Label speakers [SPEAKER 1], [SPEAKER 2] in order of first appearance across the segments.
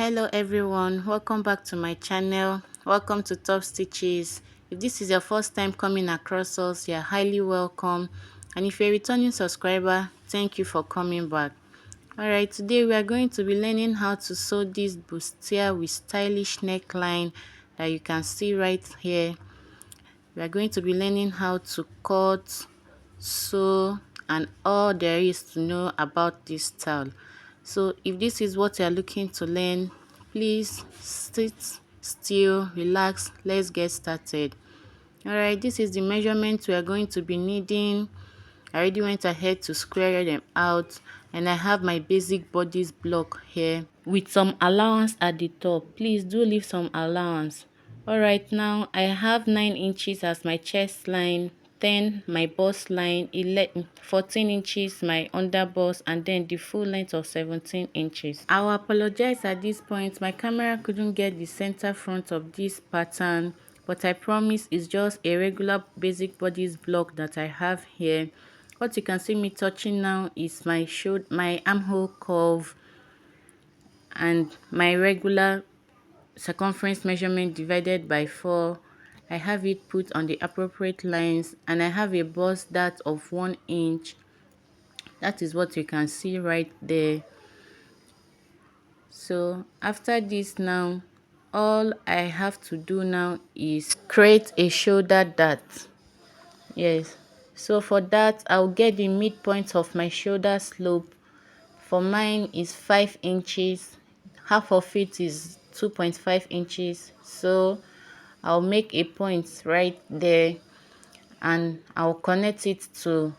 [SPEAKER 1] Hello everyone, welcome back to my channel. Welcome to Top Stitches. If this is your first time coming across us, you're highly welcome, and if you're a returning subscriber, thank you for coming back. Alright, today we are going to be learning how to sew this bustier with stylish neckline that you can see right here. We are going to be learning how to cut, sew, and all there is to know about this style. So if this is what you're looking to learn, please sit still, relax, let's get started. Alright, this is the measurement we are going to be needing. I already went ahead to square them out, and I have my basic bodice block here with some allowance at the top. Please do leave some allowance. Alright, now I have 9 inches as my chest line, 10 my bust line, 14 inches my under bust, and then the full length of 17 inches. I'll apologize at this point, my camera couldn't get the center front of this pattern, but I promise it's just a regular basic bodice block that I have here. What you can see me touching now is my armhole curve and my regular circumference measurement divided by 4. I have it put on the appropriate lines, and I have a bust dart of 1 inch. That is what you can see right there. So after this, now all I have to do now is create a shoulder dart. Yes, so for that I'll get the midpoint of my shoulder slope. For mine is 5 inches, half of it is 2.5 inches. So I'll make a point right there, and I'll connect it to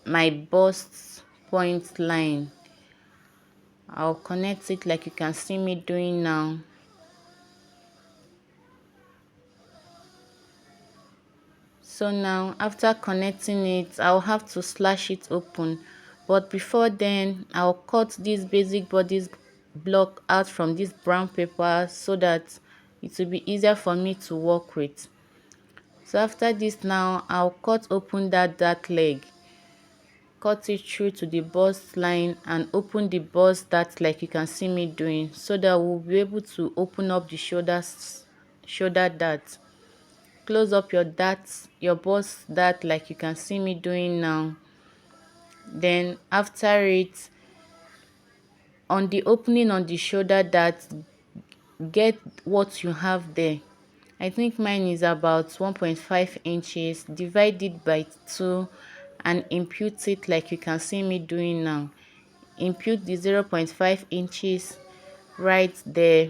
[SPEAKER 1] my bust point line. I'll connect it like you can see me doing now. So now after connecting it, I'll have to slash it open, but before then I'll cut this basic bodice block out from this brown paper so that it will be easier for me to work with. So after this, now I'll cut open that leg, cut it through to the bust line, and open the bust dart like you can see me doing, so that we'll be able to open up the shoulder dart. Close up your bust dart like you can see me doing now. Then after it, on the opening on the shoulder dart, get what you have there. I think mine is about 1.5 inches. Divide it by 2 and impute it like you can see me doing now. Impute the 0.5 inches right there,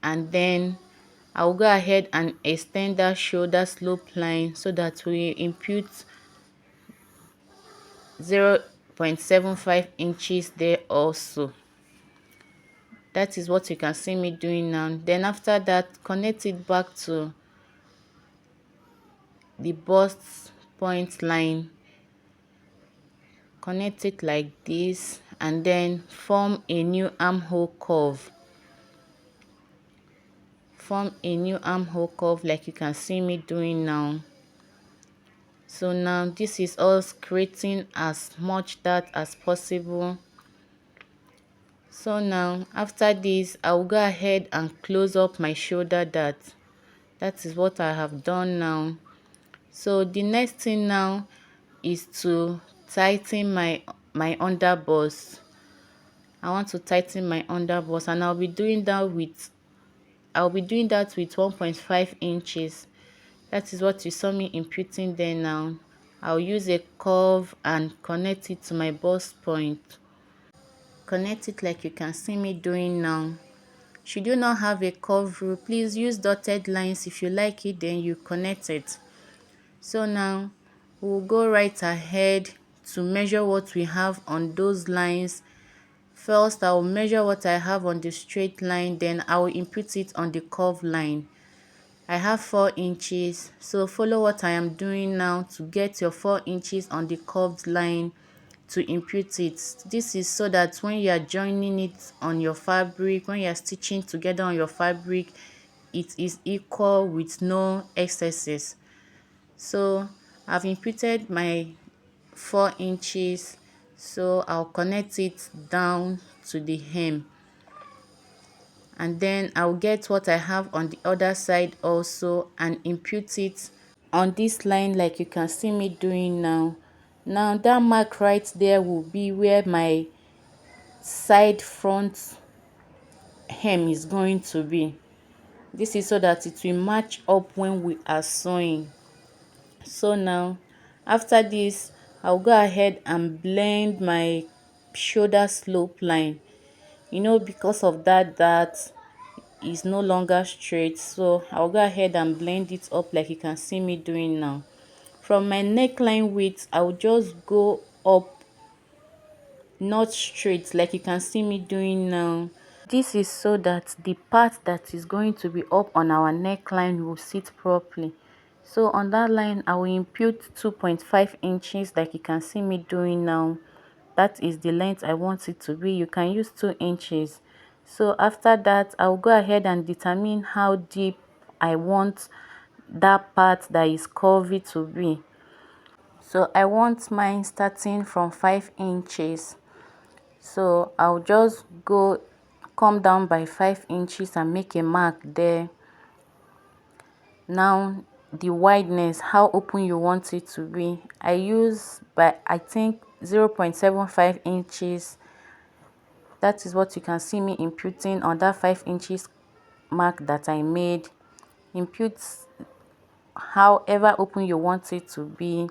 [SPEAKER 1] and then I'll go ahead and extend that shoulder slope line so that we impute 0.75 inches there also. That is what you can see me doing now. Then after that, connect it back to the bust point line, connect it like this, and then form a new armhole curve. Form a new armhole curve like you can see me doing now. So now this is us creating as much dart as possible. So now after this, I will go ahead and close up my shoulder dart. That is what I have done now. So the next thing now is to tighten my underbust. I want to tighten my underbust, and I'll be doing that with 1.5 inches. That is what you saw me imputing there now. I'll use a curve and connect it to my bust point. Connect it like you can see me doing now. Should you not have a curve rule, please use dotted lines. If you like it, then you connect it. So now we'll go right ahead to measure what we have on those lines. First, I will measure what I have on the straight line, then I will input it on the curved line. I have 4 inches, so follow what I am doing now to get your 4 inches on the curved line to impute it. This is so that when you are joining it on your fabric, when you are stitching together on your fabric, it is equal with no excesses. So I've imputed my 4 inches, so I'll connect it down to the hem, and then I'll get what I have on the other side also and impute it on this line like you can see me doing now. Now that mark right there will be where my side front hem is going to be. This is so that it will match up when we are sewing. So now after this, I'll go ahead and blend my shoulder slope line. Because of that is no longer straight, so I'll go ahead and blend it up like you can see me doing now. From my neckline width, I'll just go up, not straight like you can see me doing now. This is so that the part that is going to be up on our neckline will sit properly. So on that line, I will impute 2.5 inches like you can see me doing now. That is the length I want it to be. You can use 2 inches. So after that, I'll go ahead and determine how deep I want that part that is curvy to be. So I want mine starting from 5 inches. So I'll just come down by 5 inches and make a mark there. Now the wideness, how open you want it to be, I use I think 0.75 inches. That is what you can see me imputing on that 5 inches mark that I made. Impute however open you want it to be,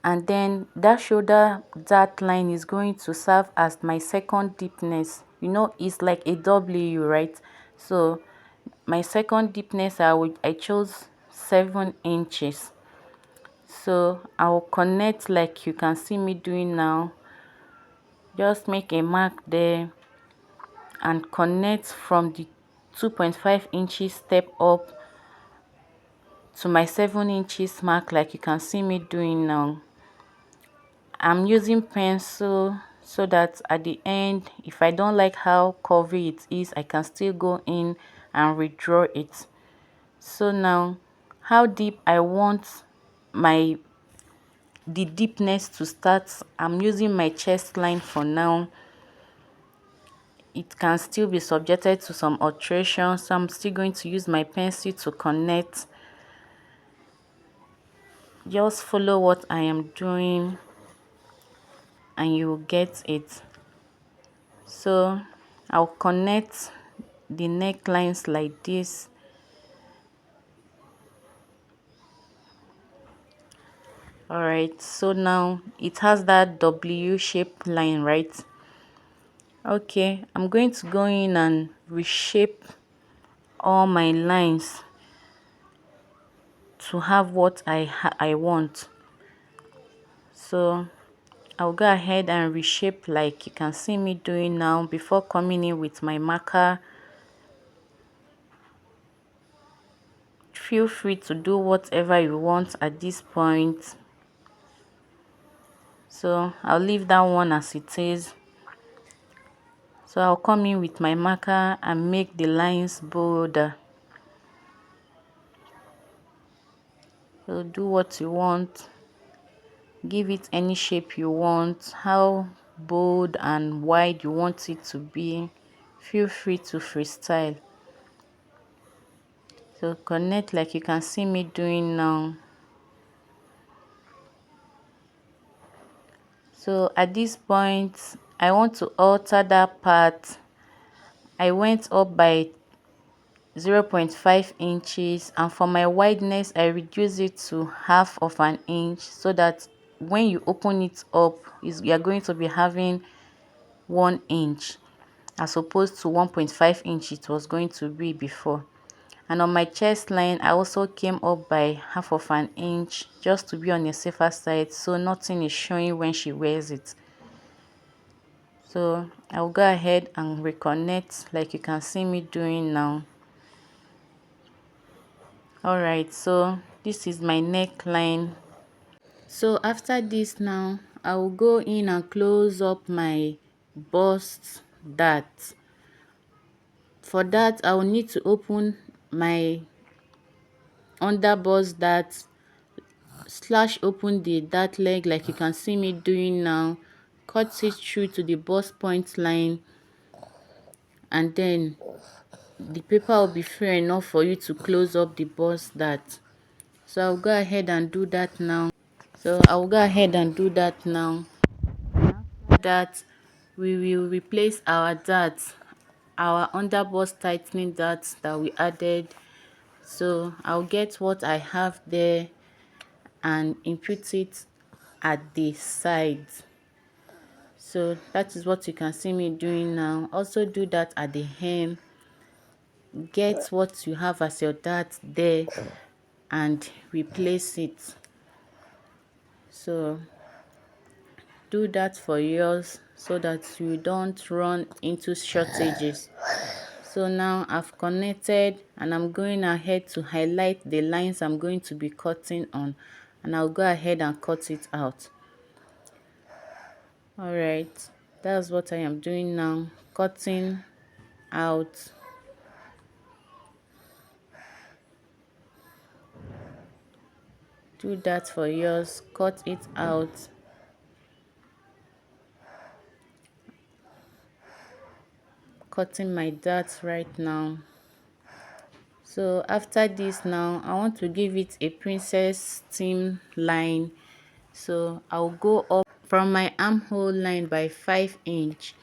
[SPEAKER 1] and then that shoulder dart line is going to serve as my second deepness. It's like a W, right? So my second deepness, I chose 7 inches. So I'll connect like you can see me doing now. Just make a mark there and connect from the 2.5 inches step up to my 7 inches mark like you can see me doing now. I'm using pencil so that at the end, if I don't like how curvy it is, I can still go in and redraw it. So now, how deep I want the deepness to start, I'm using my chest line for now. It can still be subjected to some alterations, so I'm still going to use my pencil to connect. Just follow what I am doing and you will get it. So I'll connect the necklines like this. Alright, so now it has that W shape line, right? Okay, I'm going to go in and reshape all my lines to have what I want. So I'll go ahead and reshape like you can see me doing now before coming in with my marker. Feel free to do whatever you want at this point. So I'll leave that one as it is. So I'll come in with my marker and make the lines bolder. So do what you want. Give it any shape you want, how bold and wide you want it to be. Feel free to freestyle. So connect like you can see me doing now. So at this point, I want to alter that part. I went up by 0.5 inches, and for my wideness I reduce it to half of an inch, so that when you open it up, you're going to be having 1 inch as opposed to 1.5 inch it was going to be before. And on my chest line, I also came up by half of an inch just to be on the safer side, so nothing is showing when she wears it. So I'll go ahead and reconnect like you can see me doing now. Alright, so this is my neckline. So after this now, I will go in and close up my bust dart. For that, I will need to open my under bust dart, slash open the dart leg like you can see me doing now, cut it through to the bust point line, and then the paper will be fair enough for you to close up the bust dart. So I'll go ahead and do that now. After that, we will replace our darts, our underbust tightening darts that we added. So I'll get what I have there and input it at the sides. So that is what you can see me doing now. Also do that at the hem. Get what you have as your dart there and replace it. So do that for yours so that you don't run into shortages. So now I've connected and I'm going ahead to highlight the lines I'm going to be cutting on, and I'll go ahead and cut it out. Alright, that's what I am doing now, cutting out. Do that for yours, cut it out. Cutting my darts right now. So after this now, I want to give it a princess seam line. So I'll go up from my armhole line by 5 inch.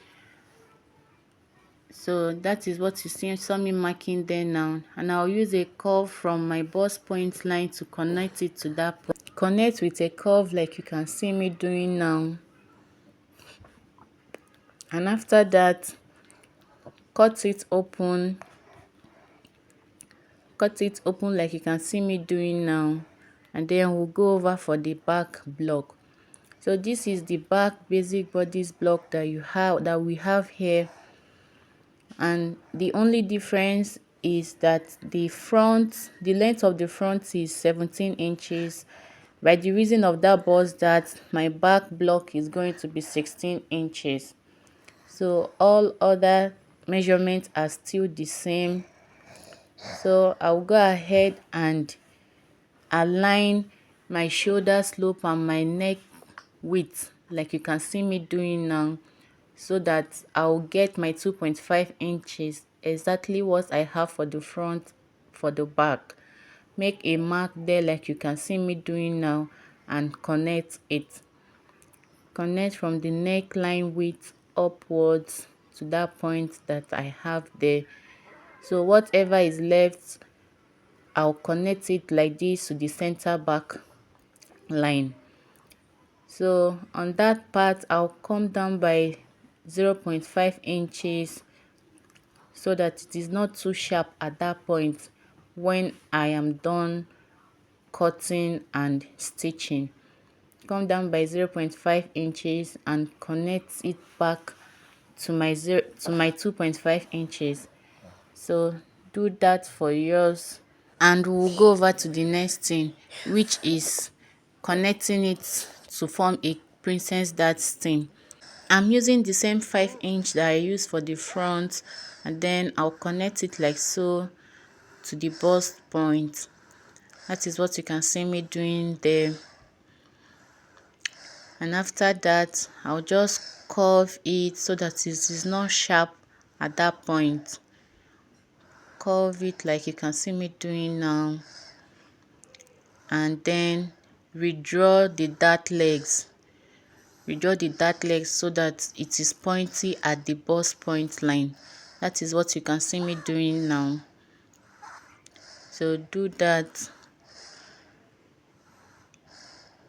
[SPEAKER 1] So that is what you saw me marking there now, and I'll use a curve from my bust point line to connect it to that point. Connect with a curve like you can see me doing now, and after that cut it open like you can see me doing now, and then we'll go over for the back block. So this is the back basic bodice block that we have here, and the only difference is that the length of the front is 17 inches. By the reason of that bust that my back block is going to be 16 inches. So all other measurements are still the same. So I'll go ahead and align my shoulder slope and my neck width like you can see me doing now, so that I'll get my 2.5 inches, exactly what I have for the front. For the back, make a mark there like you can see me doing now, and connect it. Connect from the neckline width upwards to that point that I have there. So whatever is left, I'll connect it like this to the center back line. So on that part, I'll come down by 0.5 inches so that it is not too sharp at that point when I am done cutting and stitching. Come down by 0.5 inches and connect it back to my 2.5 inches. So do that for yours, and we'll go over to the next thing, which is connecting it to form a princess dart seam. I'm using the same 5 inch that I used for the front, and then I'll connect it like so to the bust point. That is what you can see me doing there. And after that, I'll just curve it so that it is not sharp at that point. Curve it like you can see me doing now, and then redraw the dart legs. So that it is pointy at the bust point line. That is what you can see me doing now. So do that.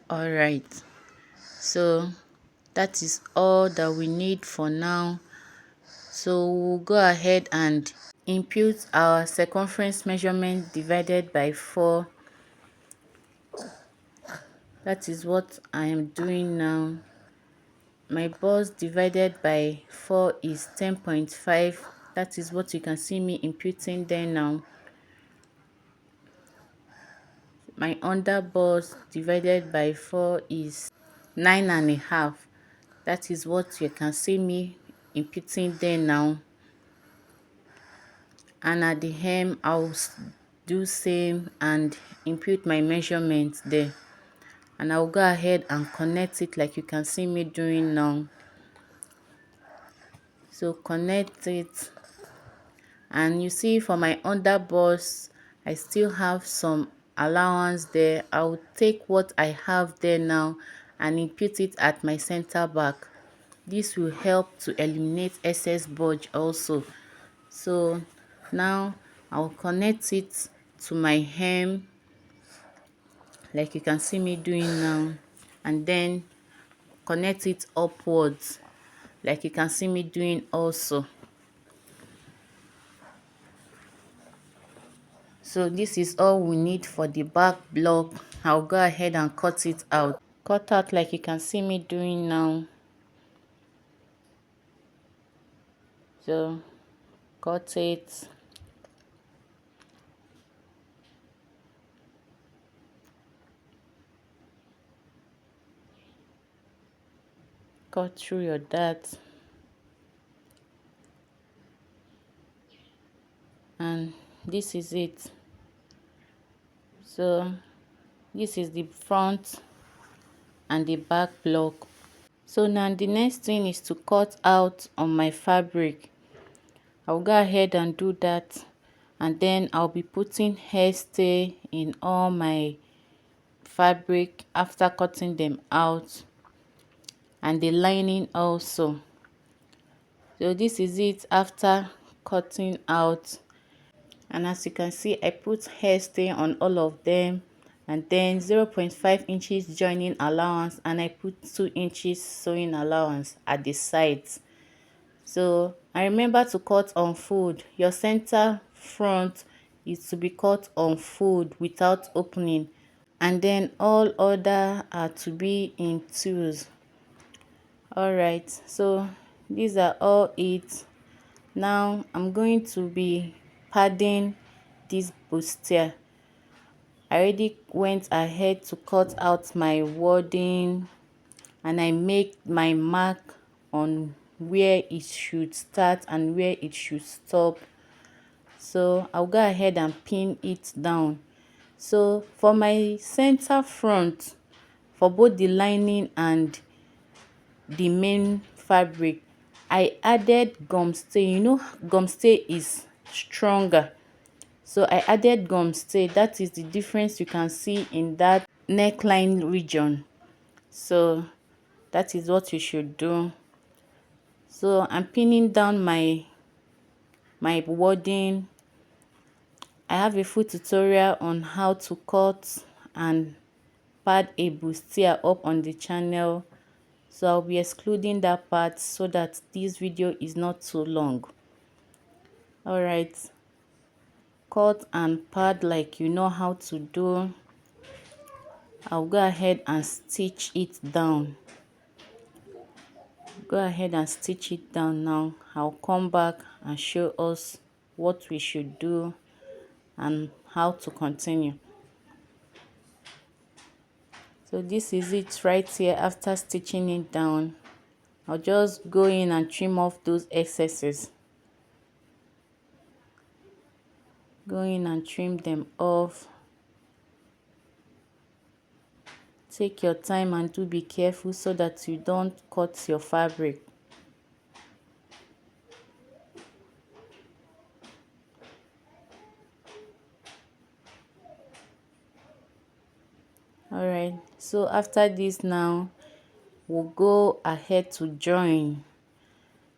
[SPEAKER 1] All right, so that is all that we need for now. So we'll go ahead and input our circumference measurement divided by 4. That is what I am doing now. My bust divided by 4 is 10.5. That is what you can see me inputting there now. My under bust divided by 4 is 9.5. That is what you can see me inputting there now. And at the hem, I'll do same and input my measurements there. And I'll go ahead and connect it like you can see me doing now. So connect it And you see for my under bust, I still have some allowance there. I'll take what I have there now and input it at my center back. This will help to eliminate excess bulge also. So now I'll connect it to my hem like you can see me doing now, and then connect it upwards like you can see me doing also. So this is all we need for the back block. I'll go ahead and cut it out. Cut out like you can see me doing now. So cut it. Cut through your dart. And this is it. So this is the front and the back block. So now the next thing is to cut out on my fabric. I'll go ahead and do that, and then I'll be putting hairstay in all my fabric after cutting them out, and the lining also. So this is it after cutting out, and as you can see I put hairstay on all of them, and then 0.5 inches joining allowance, and I put 2 inches sewing allowance at the sides. So and remember to cut on fold. Your center front is to be cut on fold without opening, and then all other are to be in twos. All right, so these are all it. Now I'm going to be padding this bustier. I already went ahead to cut out my wording, and I make my mark on where it should start and where it should stop. So I'll go ahead and pin it down. So for my center front, for both the lining and the main fabric, I added gum stay. You know gum stay is stronger, so I added gum stay. That is the difference you can see in that neckline region. So that is what you should do. So I'm pinning down my wording. I have a full tutorial on how to cut and pad a bustier up on the channel, so I'll be excluding that part so that this video is not too long. All right, cut and pad like you know how to do. I'll go ahead and stitch it down. Go ahead and stitch it down now. I'll come back and show us what we should do and how to continue. So this is it right here. After stitching it down, I'll just go in and trim off those excesses. Go in and trim them off. Take your time and do be careful so that you don't cut your fabric. Alright, so after this now, we'll go ahead to join.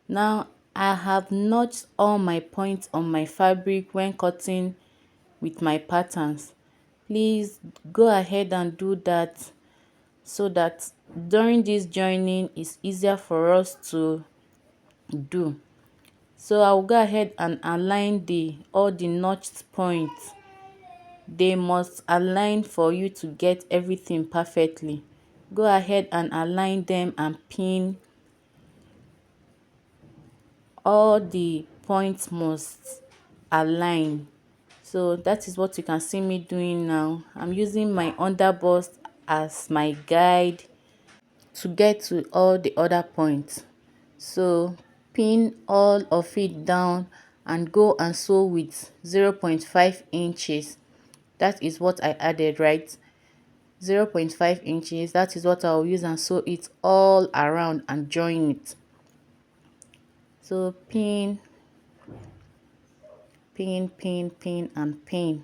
[SPEAKER 1] Now I have notched all my points on my fabric when cutting with my patterns. Please go ahead and do that so that during this joining it's easier for us to do. So I'll go ahead and align all the notched points. They must align for you to get everything perfectly. Go ahead and align them and pin. All the points must align. So that is what you can see me doing now. I'm using my underbust as my guide to get to all the other points. So pin all of it down and go and sew with 0.5 inches. That is what I added, right? 0.5 inches. That is what I'll use and sew it all around and join it. So pin pin, pin, pin, and pin.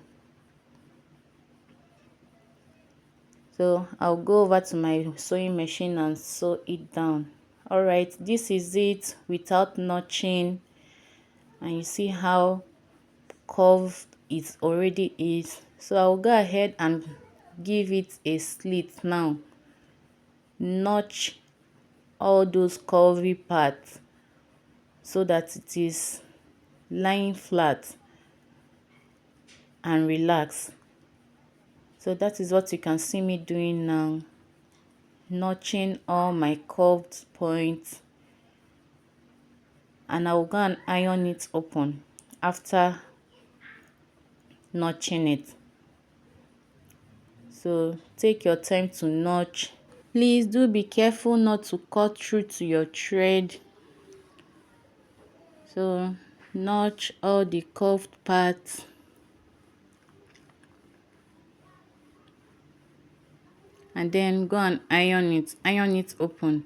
[SPEAKER 1] So I'll go over to my sewing machine and sew it down. Alright, this is it without notching, and you see how curved it already is. So I'll go ahead and give it a slit now. Notch all those curvy parts so that it is lying flat and relaxed. So that is what you can see me doing now, notching all my curved points, and I'll go and iron it open after notching it. So take your time to notch. Please do be careful not to cut through to your thread. So notch all the curved parts and then go and iron it open.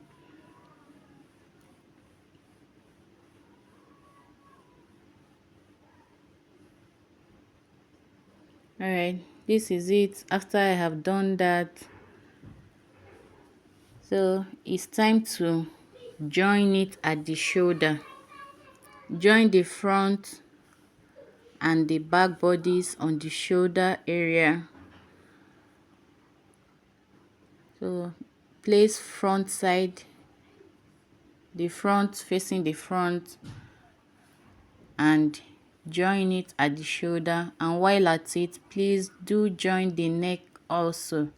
[SPEAKER 1] Alright, this is it after I have done that. So it's time to join it at the shoulder. Join the front and the back bodies on the shoulder area. So place front side, the front facing the front, and join it at the shoulder, and while at it, please do join the neck also.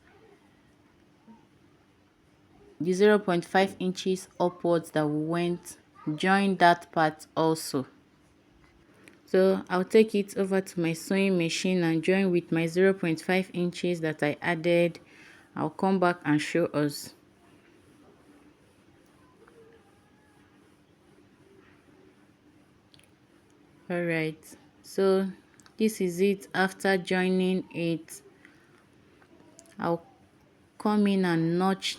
[SPEAKER 1] The 0.5 inches upwards that we went, join that part also. So I'll take it over to my sewing machine and join with my 0.5 inches that I added. I'll come back and show us. Alright, so this is it after joining it. I'll come in and notch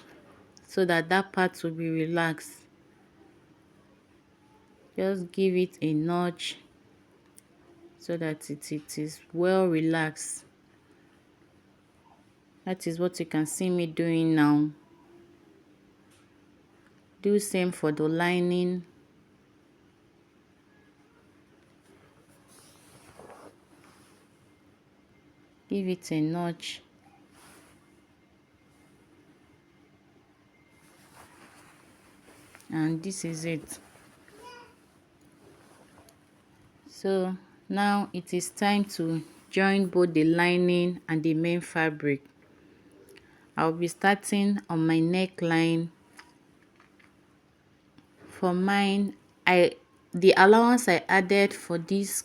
[SPEAKER 1] so that that part will be relaxed. Just give it a notch so that it is well relaxed. That is what you can see me doing now. Do same for the lining. Give it a notch. And this is it. So now it is time to join both the lining and the main fabric. I'll be starting on my neckline. For mine, the allowance I added for this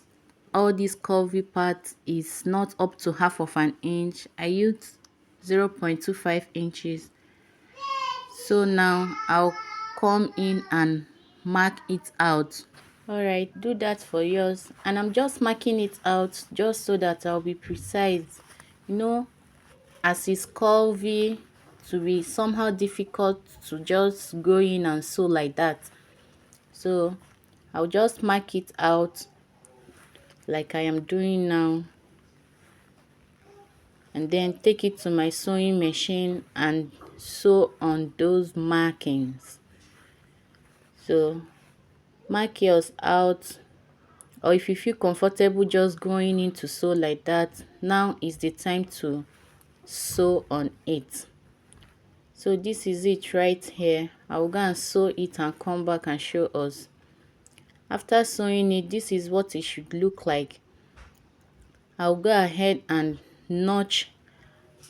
[SPEAKER 1] all these curvy parts is not up to half of an inch. I used 0.25 inches. So now I'll come in and mark it out. Alright, do that for yours, and I'm just marking it out just so that I'll be precise. You know, as it's curvy, to be somehow difficult to just go in and sew like that. So I'll just mark it out like I am doing now, and then take it to my sewing machine and sew on those markings. So mark yours out, or if you feel comfortable just going in to sew like that, now is the time to sew on it. So this is it right here. I will go and sew it and come back and show us. After sewing it, this is what it should look like. I'll go ahead and notch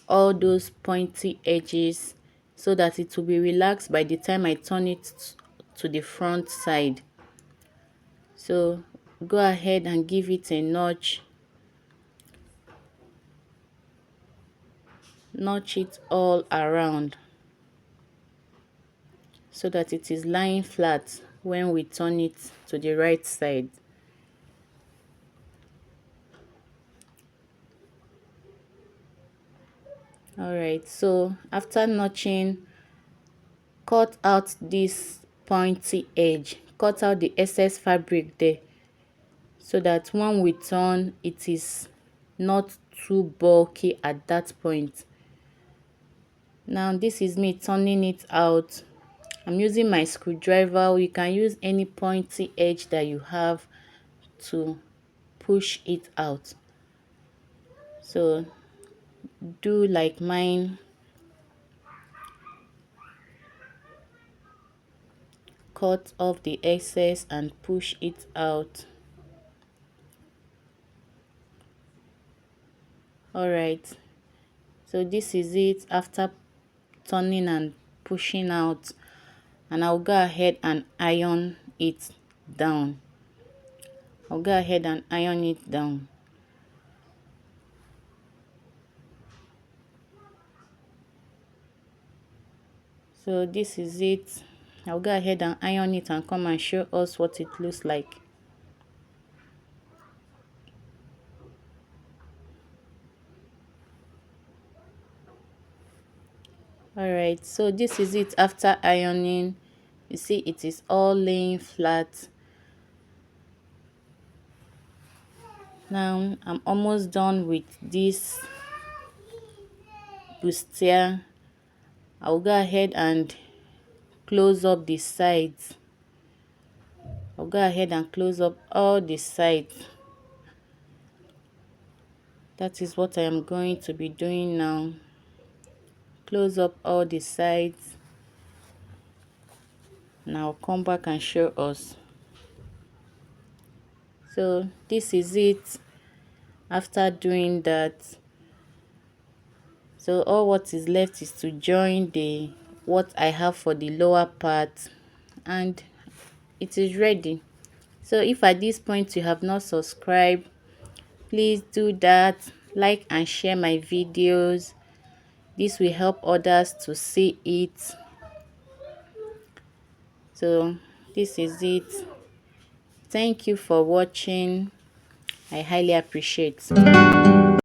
[SPEAKER 1] all those pointy edges so that it will be relaxed by the time I turn it to the front side. So go ahead and give it a notch. Notch it all around so that it is lying flat when we turn it to the right side. Alright, so after notching, cut out this pointy edge, cut out the excess fabric there. so that when we turn, it is not too bulky at that point. Now this is me turning it out. I'm using my screwdriver. You can use any pointy edge that you have to push it out. So do like mine, cut off the excess and push it out. Alright, so this is it after turning and pushing out, and I'll go ahead and iron it down. I'll go ahead and iron it down. So this is it. I'll go ahead and iron it and come and show us what it looks like. Alright, so this is it after ironing. You see it is all laying flat. Now I'm almost done with this bustier. I'll go ahead and close up the sides. I'll go ahead and close up all the sides. That is what I am going to be doing now. Close up all the sides. Now I'll come back and show us. So this is it after doing that. So all what is left is to join the what I have for the lower part, and it is ready. So if at this point you have not subscribed, please do that. Like and share my videos. This will help others to see it. So this is it. Thank you for watching. I highly appreciate.